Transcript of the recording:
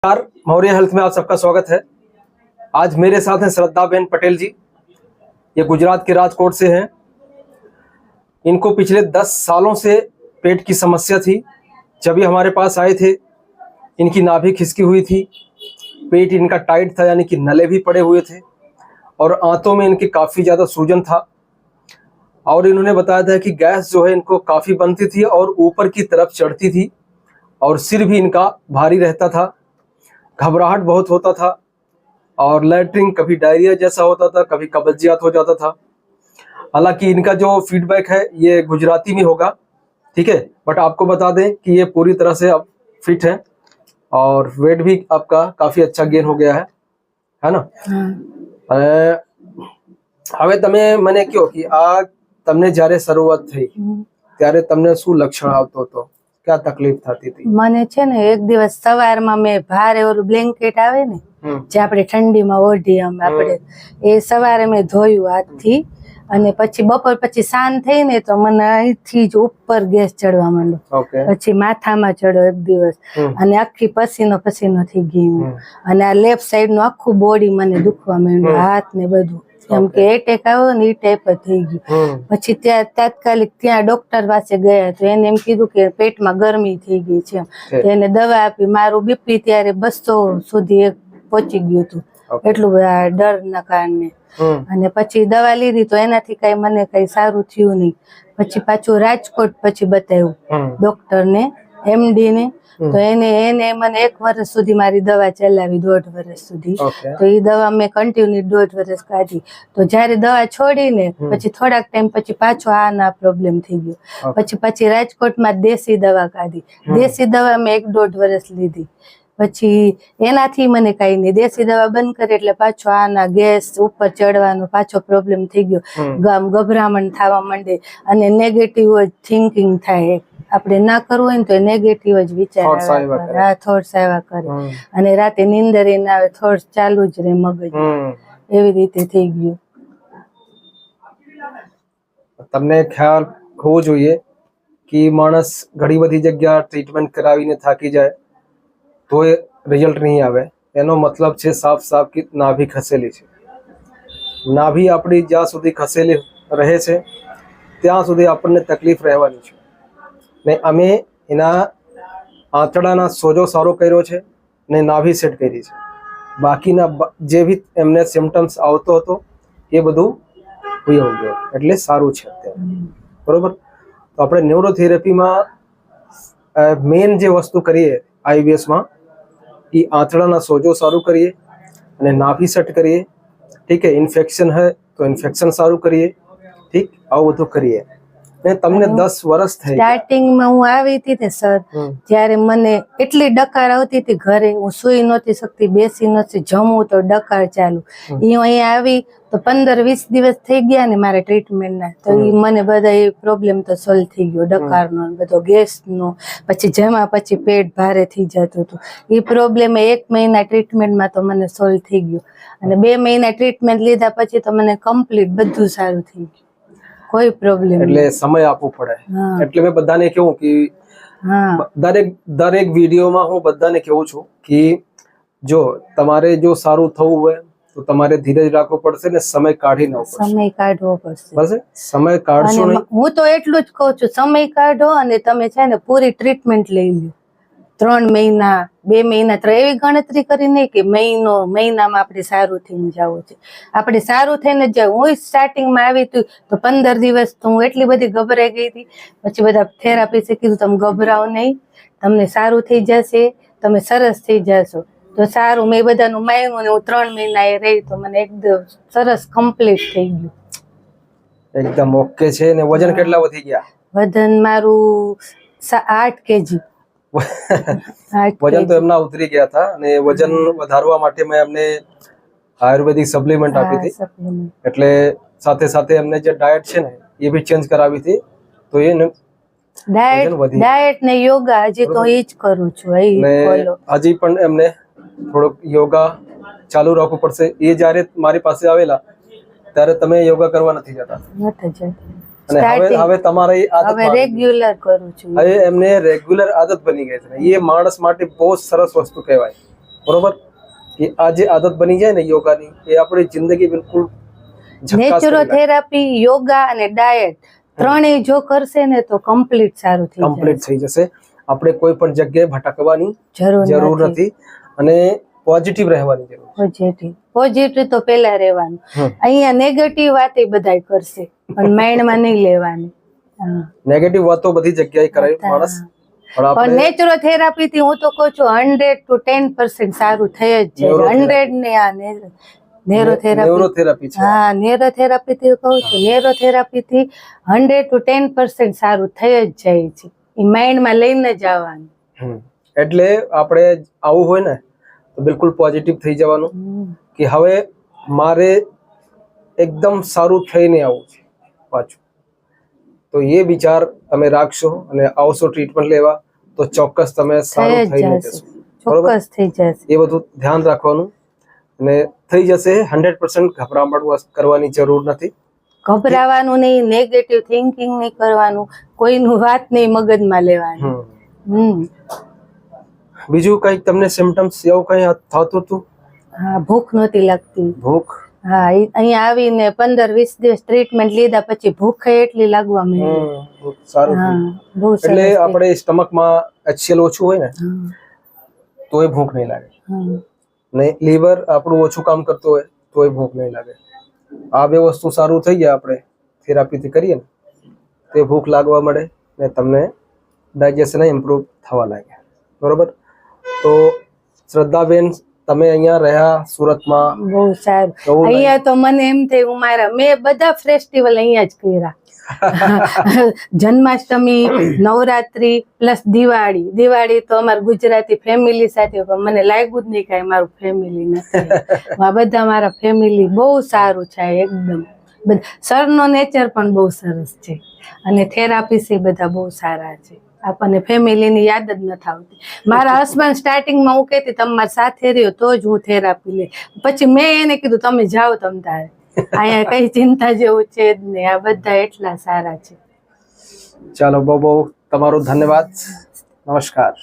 नमस्कार, मौर्य हेल्थ में आप सबका स्वागत है। आज मेरे साथ हैं श्रद्धा बेन पटेल जी। ये गुजरात के राजकोट से हैं। इनको पिछले 10 सालों से पेट की समस्या थी। जब ये हमारे पास आए थे, इनकी नाभि खिसकी हुई थी, पेट इनका टाइट था, यानी कि नले भी पड़े हुए थे और आंतों में इनकी काफ़ी ज़्यादा सूजन था। और इन्होंने बताया था कि गैस जो है इनको काफ़ी बनती थी और ऊपर की तरफ चढ़ती थी और सिर भी इनका भारी रहता था, घबराहट बहुत होता था और लैट्रिन कभी डायरिया जैसा होता था, कभी कब्जियत हो जाता था। हालांकि इनका जो फीडबैक है ये गुजराती में होगा, ठीक है, बट आपको बता दें कि ये पूरी तरह से अब फिट है और वेट भी आपका काफ़ी अच्छा गेन हो गया है ना। હવે તમે મને કહો કે આ તમને જ્યારે શરૂઆત થઈ ત્યારે તમને શું લક્ષણ આવતો હતો, क्या तकलीफ थी थी? મને છે ને એક દિવસ સવારમાં મેં ભારે ઓલું બ્લેન્કેટ આવે ને જે આપણે ઠંડીમાં ઓઢી આપણે એ સવારે મેં ધોયું હાથથી અને પછી બપોર પછી સાંજ થઈ ને તો મને અહીંથી જ ઉપર ગેસ ચડવા માંડ્યો, પછી માથામાં ચડ્યો એક દિવસ અને આખી પસીનો પસીનો થઈ ગઈ અને આ લેફ્ટ સાઈડ નું આખું બોડી મને દુખવા માંડ્યું, હાથ ને બધું એમ કે એટેક આવ્યો ને એ ટાઈપ જ થઈ ગયું। પછી ત્યાં તાત્કાલિક ત્યાં ડોક્ટર પાસે ગયા તો એને એમ કીધું કે પેટમાં ગરમી થઈ ગઈ છે, તો એને દવા આપી। મારું બીપી ત્યારે 200 સુધી પહોંચી ગયું હતું, એટલું બધા ડરના કારણે। અને પછી દવા લીધી તો એનાથી કઈ મને કઈ સારું થયું નહીં। પછી પાછું રાજકોટ પછી બતાવ્યું ડોક્ટરને, એમડી ને, તો એને મને 1 વર્ષ સુધી મારી દવા ચલાવી, 1.5 વર્ષ સુધી। તો એ દવા મેં કન્ટિન્યુ 1.5 વર્ષ કાઢી। તો જયારે દવા છોડીને પછી થોડાક ટાઈમ પછી પાછો આ પ્રોબ્લેમ થઈ ગયો। પછી રાજકોટમાં દેશી દવા કાઢી, દેશી દવા મેં 1.5 વર્ષ લીધી। પછી એનાથી મને કઈ નહીં, દેશી દવા બંધ કરી એટલે પાછો આ ગેસ ઉપર ચડવાનો પાછો પ્રોબ્લેમ થઈ ગયો, ગભરામણ થવા માંડે અને નેગેટિવ થિંકિંગ થાય। આપણે ના કરવું હોય ને તો નેગેટિવ જ વિચાર આવે, થોટ્સ આવ્યા કરે અને રાતે નીંદર એ ના આવે, થોટ્સ ચાલુ જ રહે મગજ, એવી રીતે થઈ ગયું। તમને ખ્યાલ હોવો જોઈએ કે માણસ ઘણી બધી જગ્યા ટ્રીટમેન્ટ કરાવીને થાકી જાય તો એ રિઝલ્ટ નહીં આવે, એનો મતલબ છે સાફ સાફ કે નાભી ખસેલી છે। નાભી આપણી જ્યાં સુધી ખસેલી રહે છે ત્યાં સુધી આપણને તકલીફ રહેવાની છે ને અમે એના આંતરડાના સોજો સારો કર્યો છે ને નાભી સેટ કરી છે। બાકીના જે બી એમને સિમ્પટમ્સ આવતો હતો એ બધું વયો ગયો, એટલે સારું છે અત્યારે, બરોબર। તો આપણે ન્યુરોથેરાપીમાં મેઇન જે વસ્તુ કરીએ IBS માં कि आंतड़ा ना सोजो सारू करिए અને નાભી સેટ કરીએ, ठीक है। इन्फेक्शन है तो इन्फेक्शन सारू करिए, ठीक, આવું બધું કરીએ। ને તમને 10 વર્ષ થઈ ગયા। સ્ટાર્ટિંગ માં હું આવી હતી ને સર, ત્યારે મને એટલી ડકાર આવતી હતી ઘરે, હું સુઈ નહોતી શકતી, બેસી નહોતી, જમું તો ડકાર ચાલુ। હું અહીંયા આવી તો 15-20 દિવસ થઈ ગયા ને મારા ટ્રીટમેન્ટના, તો મને બધા એ પ્રોબ્લેમ તો સોલ્વ થઈ ગયો, ડકારનો બધો ગેસનો, પછી જેમાં પછી પેટ ભારે થઈ જતું હતું એ પ્રોબ્લેમ 1 મહિના ટ્રીટમેન્ટમાં તો મને સોલ્વ થઈ ગયો અને 2 મહિના ટ્રીટમેન્ટ લીધા પછી તો મને કમ્પ્લીટ બધું સારું થઈ ગયું, કોઈ પ્રોબ્લેમ નહીં। એટલે સમય આપવો પડે, એટલે મેં બધાને કહું કે દરેક વિડીયોમાં હું બધાને કહું છું કે જો તમારે જો સારું થવું હોય તો તમારે ધીરજ રાખવો પડશે ને સમય કાઢીને સમય કાઢવો પડશે, બસ સમય કાઢશો નહીં। હું તો એટલું જ કહું છું, સમય કાઢો અને તમે છે ને પૂરી ટ્રીટમેન્ટ લઈ લો, 3 મહિના 2 મહિના, તો એવી ગણતરી કરી નહીં કે મહિનામાં આપણે સારું થઈને જવું છે, આપણે સારું થઈને જ જાવ। હું સ્ટાર્ટિંગમાં આવી હતી તો 15 દિવસ તો હું એટલી બધી ગભરાઈ ગઈ હતી, પછી બધા થેરાપિસ્ટે કીધું તમે ગભરાઓ નહીં, તમને સારું થઈ જશે, તમે સરસ થઈ જશો। તો સારું, મેં બધાનું માન્યું ને હું 3 મહિના એ રહી તો મને એકદમ સરસ કમ્પ્લીટ થઈ ગયું, એકદમ ઓકે છે। ને વજન કેટલા વધી ગયા? વજન મારું 8 kg વજન તો એમના ઉતરી ગયા था અને વજન વધારવા માટે મેં એમને આયુર્વેદિક સપ્લિમેન્ટ આપી હતી, એટલે સાથે સાથે એમને જે ડાયટ છે ને એ બી ચેન્જ કરાવી હતી, તો એ ડાયટ ને યોગા હજી તો એ જ કરું છું। હજી પણ એમને થોડોક યોગા ચાલુ રાખવું પડશે। એ જ્યારે મારી પાસે આવેલા ત્યારે તમે યોગા કરવા નથી જતા? હવે તમારી આદત રેગ્યુલર કરું છું, હવે એમને રેગ્યુલર આદત બની ગઈ છે। એ માણસ માટે બહુ સરસ વસ્તુ કહેવાય બરોબર, કે આ જે આદત બની જાય ને યોગાની, એ આપણી જિંદગી બિલકુલ નેચરોથેરાપી, યોગા અને ડાયટ ત્રણેય જો કરશે ને તો કમ્પ્લીટ સારું થઈ જશે. કમ્પ્લીટ થઈ જશે. આપણે કોઈ પણ જગ્યાએ ભટકવાની જરૂર નથી અને પોઝિટિવ રહેવાની જરૂર. પોઝિટિવ તો પેલા રહેવાનું. અહીંયા નેગેટિવ વાતે બધાય કરશે પણ માઇન્ડમાં નહીં લેવાની. નેગેટિવ વાતો બધી જગ્યાએ કરે માણસ, પણ નેચરોથેરાપી થી હું તો કહું છું 100 to 10% સારું થઈ જ જાય. 100 ને આ નેરોથેરાપી છે. હા, નેરોથેરાપી થી કહું છું, નેરોથેરાપી થી 100 to 10% સારું થઈ જ જાય છે. એ માઇન્ડ માં લઈને જ આવવાનું. એટલે આપણે આવું હોય ને તો બિલકુલ પોઝિટિવ થઈ જવાનું કે હવે મારે એકદમ સારું થઈને આવું છે પાછું. તો એ વિચાર તમે રાખશો અને આવશો ટ્રીટમેન્ટ લેવા તો ચોક્કસ તમે સારું થઈને જશો. ચોક્કસ થઈ જશે. એ બધું ધ્યાન રાખવાનું અને થઈ જશે. 100% ગભરામણ કરવાની જરૂર નથી. ગભરાવાનું નહીં, નેગેટિવ થિંકિંગ નહીં કરવાનું, કોઈનું વાત નહીં મગજમાં લેવાની. બીજું કઈ તમને સિમ્પટમ્સ એવું કઈ થતું હતું? હા, ભૂખ નહોતી લાગતી. ભૂખ? હા, અહીંયા આવીને 15-20 દિવસ ટ્રીટમેન્ટ લીધા પછી ભૂખ એટલી લાગવા માંડી. સારું. એટલે આપણે સ્ટમકમાં HCl ઓછું હોય ને તોય ભૂખ નહીં લાગે, ને લીવર આપણું ઓછું કામ કરતું હોય તોય ભૂખ નહીં લાગે. આ બે વસ્તુ સારું થઈ જાય આપણે થેરાપીથી કરીએ ને તે ભૂખ લાગવા મળે ને તમને ડાયજેશન ઇમ્પ્રૂવ થવા લાગે. બરોબર. તો શ્રદ્ધાબેન, તમે અહીંયા રહ્યા સુરતમાં? બહુ સારું. અહીંયા તો મને એમ થયું મેં બધા ફેસ્ટિવલ અહીંયા જ કર્યા. જન્માષ્ટમી, નવરાત્રી પ્લસ દિવાળી તો અમારા ગુજરાતી ફેમિલી સાથે, પણ મને લાગ્યું જ નહીં કે મારું ફેમિલી નથી. આ બધા મારા ફેમિલી બહુ સારું છે એકદમ. સરનો નેચર પણ બહુ સરસ છે અને થેરાપીસ્ટ બધા બહુ સારા છે. આપણને ફેમિલીની યાદ જ નથી આવતી. મારા હસબન્ડ સ્ટાર્ટિંગમાં હું કહેતી તમે મારી સાથે રહ્યો તો જ હું થેરાપી લે. પછી મેં એને કીધું તમે જાઓ તમ તારે, અહીંયા કઈ ચિંતા જેવું છે જ નહીં. આ બધા એટલા સારા છે. ચાલો, બહુ બહુ તમારો ધન્યવાદ. નમસ્કાર.